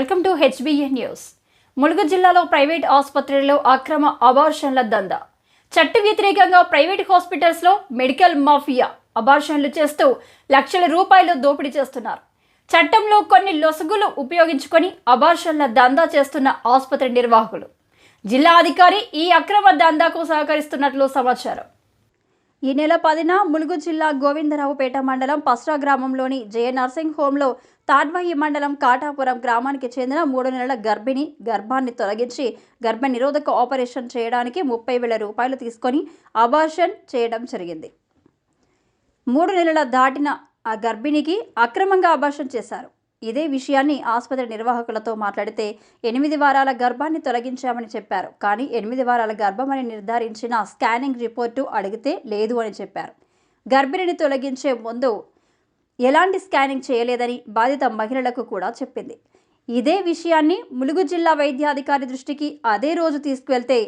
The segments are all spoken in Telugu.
Welcome to HBN news. Mulugu జిల్లాలో ప్రైవేట్ ఆసుపత్రుల్లో అక్రమ అబార్షన్ల దందా. చట్ట వ్యతిరేకంగా ప్రైవేట్ హాస్పిటల్స్లో మెడికల్ మాఫియా అబార్షన్లు చేస్తూ లక్షల రూపాయలు దోపిడీ చేస్తున్నారు. చట్టంలో కొన్ని లొసుగులు ఉపయోగించుకొని అబార్షన్ల దందా చేస్తున్న ఆసుపత్రి నిర్వాహకులు, జిల్లా అధికారి ఈ అక్రమ దందాకు సహకరిస్తున్నట్లు సమాచారం. ఈ నెల 10న ములుగు జిల్లా గోవిందరావుపేట మండలం పస్రా గ్రామంలోని జయ నర్సింగ్ హోంలో తాడ్మహి మండలం కాటాపురం గ్రామానికి చెందిన 3 నెలల గర్భిణి గర్భాన్ని తొలగించి గర్భ నిరోధక ఆపరేషన్ చేయడానికి 30,000 రూపాయలు తీసుకొని అబార్షన్ చేయడం జరిగింది. 3 నెలల దాటిన ఆ గర్భిణికి అక్రమంగా అబార్షన్ చేశారు. ఇదే విషయాన్ని ఆసుపత్రి నిర్వాహకులతో మాట్లాడితే 8 వారాల గర్భాన్ని తొలగించామని చెప్పారు. కానీ 8 వారాల గర్భమని నిర్ధారించిన స్కానింగ్ రిపోర్టు అడిగితే లేదు అని చెప్పారు. గర్భిణిని తొలగించే ముందు ఎలాంటి స్కానింగ్ చేయలేదని బాధిత మహిళలకు కూడా చెప్పింది. ఇదే విషయాన్ని ములుగు జిల్లా వైద్యాధికారి దృష్టికి అదే రోజు తీసుకువెళ్తే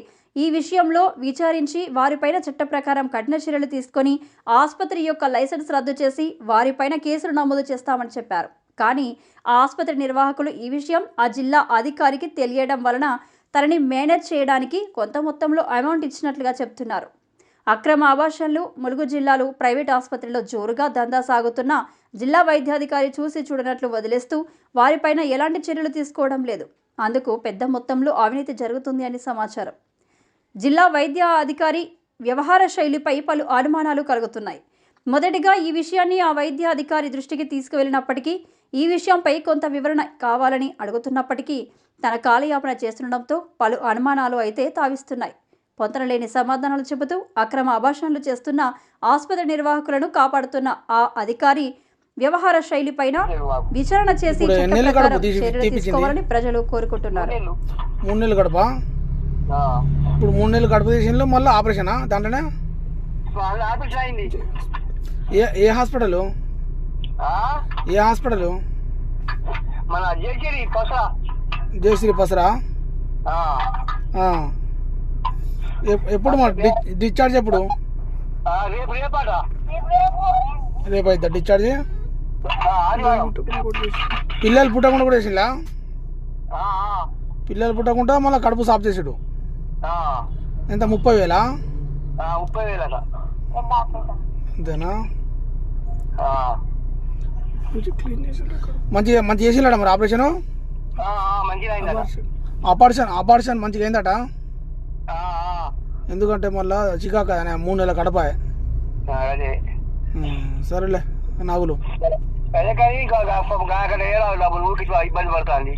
ఈ విషయంలో విచారించి వారిపైన చట్ట ప్రకారం కఠిన చర్యలు తీసుకొని ఆసుపత్రి యొక్క లైసెన్స్ రద్దు చేసి వారిపైన కేసులు నమోదు చేస్తామని చెప్పారు. కానీ ఆ ఆసుపత్రి నిర్వాహకులు ఈ విషయం ఆ జిల్లా అధికారికి తెలియడం వలన తనని మేనేజ్ చేయడానికి కొంత మొత్తంలో అమౌంట్ ఇచ్చినట్లుగా చెప్తున్నారు. అక్రమ అబార్షన్లు ములుగు జిల్లాలో ప్రైవేట్ ఆసుపత్రిలో జోరుగా దందా సాగుతున్న జిల్లా వైద్యాధికారి చూసి చూడనట్లు వదిలేస్తూ వారిపైన ఎలాంటి చర్యలు తీసుకోవడం లేదు. అందుకు పెద్ద మొత్తంలో అవినీతి జరుగుతుంది అని సమాచారం. జిల్లా వైద్య అధికారి వ్యవహార శైలిపై పలు అనుమానాలు కలుగుతున్నాయి. మొదటిగా ఈ విషయాన్ని ఆ వైద్య అధికారి దృష్టికి తీసుకువెళ్ళినప్పటికీ ఈ విషయంపై కొంత వివరణ కావాలని అడుగుతున్నప్పటికీ తన కాలయాపన చేస్తుండటంతో పలు అనుమానాలు అయితే తావిస్తున్నాయి. పొంతనలేని సమాధానాలు చెబుతూ అక్రమ అబార్షన్లు చేస్తున్న ఆసుపత్రి నిర్వాహకులను కాపాడుతున్న ఆ అధికారి వ్యవహార శైలిపైన విచారణ చేసి చర్యలు తీసుకోవాలని ప్రజలు కోరుకుంటున్నారు. 3 నెలలు గడప ఇప్పుడు 3 నెలలు గడప దేశంలో మళ్ళీ ఆపరేషనా దాంట్లోనే ఏ హాస్పిటల్ ఏ హాస్పిటల్ మన జయశ్రీ పసరా ఎప్పుడు మరి డిశ్చార్జ్ ఎప్పుడు రేపు అవుతా డిశ్చార్జ్ పిల్లలు పుట్టకుండా కూడా వేసిందా పిల్లలు పుట్టకుండా మళ్ళీ కడుపు సాఫ్ చేసాడు ఎంత 30,000 అంతేనా మంచిగా చేసినాడా మరి ఆపరేషన్ ఆపరేషన్ మంచిగా అయిందట ఎందుకంటే మళ్ళా చికాక 3 నెలల గడప సరేలే నాగులు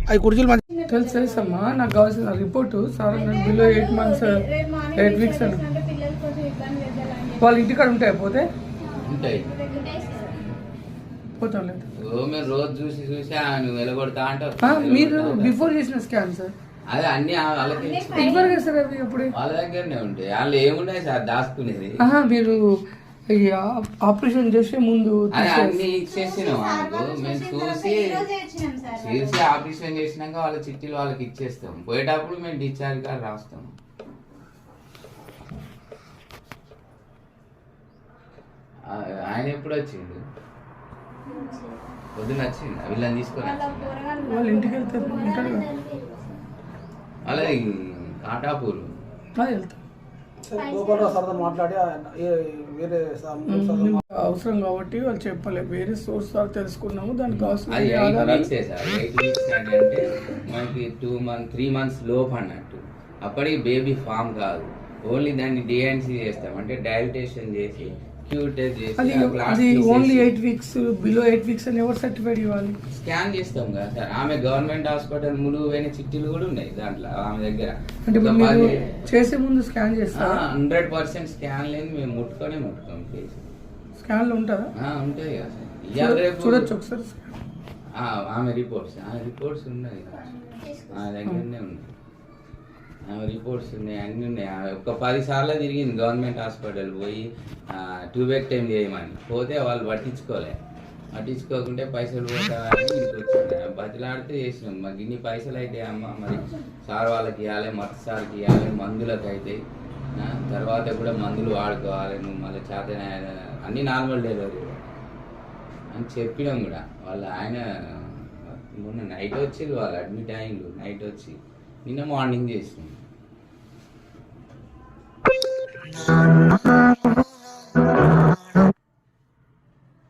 అవి కుర్చీలు మంచి తెలుసమ్మా. నాకు కావాల్సిన report sir below 8 months 8 weeks అని వాళ్ళ ఇంటికాడ ఉంటాయి పోతే పోతాం లేదు రోజు చూసి చూసి వెలగొడతా అంటారు. మీరు బిఫోర్ చేసిన స్కాన్ సార్ అదే అన్ని వాళ్ళకి సార్ అవి అప్పుడు వాళ్ళ దగ్గరనే ఉంటాయి. వాళ్ళు ఏమున్నాయి సార్ దాచుకునేది. మీరు ఆపరేషన్ చేసే ముందు అన్ని ఇచ్చేసినాం వాళ్ళకు. మేము చూసి ఆపరేషన్ చేసినాక వాళ్ళ చిట్టీలు వాళ్ళకి ఇచ్చేస్తాం. పోయేటప్పుడు మేము డిశ్చార్జ్ కార్డు రాస్తాం. ఆయన ఎప్పుడు వచ్చిండు? పొద్దున వచ్చిండు. వీళ్ళని తీసుకొని వాళ్ళ ఇంటికి వెళ్తారు. అలాగే కాటాపూర్ వెళ్తాం. మాట్లాడి అవసరం కాబట్టి వాళ్ళు చెప్పలే. వేరే సోర్స్ ద్వారా తెలుసుకున్నాము. దానికి అది 8 weeks సార్. 8 weeks అంటే మనకి 3 months లోపు అన్నట్టు. అప్పటికి బేబీ ఫామ్ కాదు. ఓన్లీ దాన్ని డిఎన్సీ చేస్తాం, అంటే డైలటేషన్ చేసి అది ఓన్లీ 8 weeks బిలో 8 weeks అని ఎవరు సర్టిఫైడ్ ఇవ్వాలి? స్కాన్ చేస్తాం కదా సార్. ఆమె గవర్నమెంట్ హాస్పిటల్ ములుగు పోయిన చిట్టీలు కూడా ఉన్నాయి దాంట్లో ఆమె దగ్గర. అంటే మీరు చేసే ముందు స్కాన్ చేస్తారా? 100% స్కాన్ లేని మేము ముట్టుకోం కేసు. స్కాన్లు ఉంటుందా? ఉంటాయి కదా సార్. చూడొచ్చు ఒకసారి ఆమె రిపోర్ట్స్ ఉన్నాయి ఆ దగ్గరనే ఉన్నాయి. రిపోర్ట్స్ ఉన్నాయి, అన్నీ ఉన్నాయి. ఒక 10 సార్లు తిరిగింది గవర్నమెంట్ హాస్పిటల్ పోయి ట్యూబెక్టమీ చేయమని. పోతే వాళ్ళు పట్టించుకోకుంటే పైసలు పోతామని ఇంటికి వచ్చాను. బతిలాడితే చేసినాం. మాకు ఇన్ని పైసలు అయితే అమ్మ మరి సార్ వాళ్ళకి ఇవ్వాలి, మత్తు సార్కి ఇవ్వాలి, మందులకు అయితే తర్వాత కూడా మందులు వాడుకోవాలి, నువ్వు మళ్ళీ చేత అన్నీ నార్మల్ డెలివరీ అని చెప్పినాం కూడా. ఆయన మొన్న నైట్ వచ్చి వాళ్ళు అడ్మిట్ అయ్యిండు, నైట్ వచ్చి నిన్న మార్నింగ్ చేసినాం.